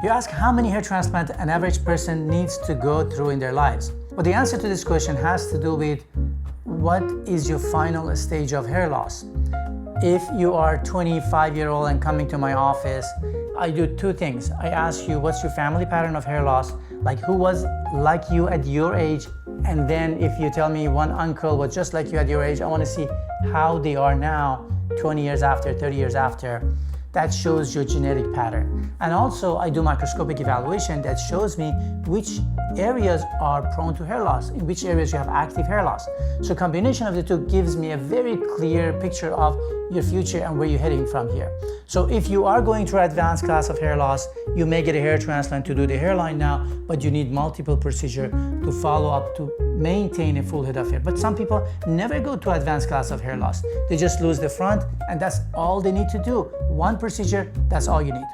You ask how many hair transplants an average person needs to go through in their lives. Well, the answer to this question has to do with what is your final stage of hair loss. If you are 25-year-old and coming to my office, I do two things. I ask you, what's your family pattern of hair loss? Like, who was like you at your age? And then if you tell me one uncle was just like you at your age, I want to see how they are now, 20 years after, 30 years after. That shows your genetic pattern. And also I do microscopic evaluation that shows me which areas are prone to hair loss, in which areas you have active hair loss. So combination of the two gives me a very clear picture of your future and where you're heading from here. So if you are going through advanced class of hair loss, you may get a hair transplant to do the hairline now, but you need multiple procedure to follow up to maintain a full head of hair. But some people never go to advanced class of hair loss. They just lose the front, and that's all they need to do. One procedure, that's all you need.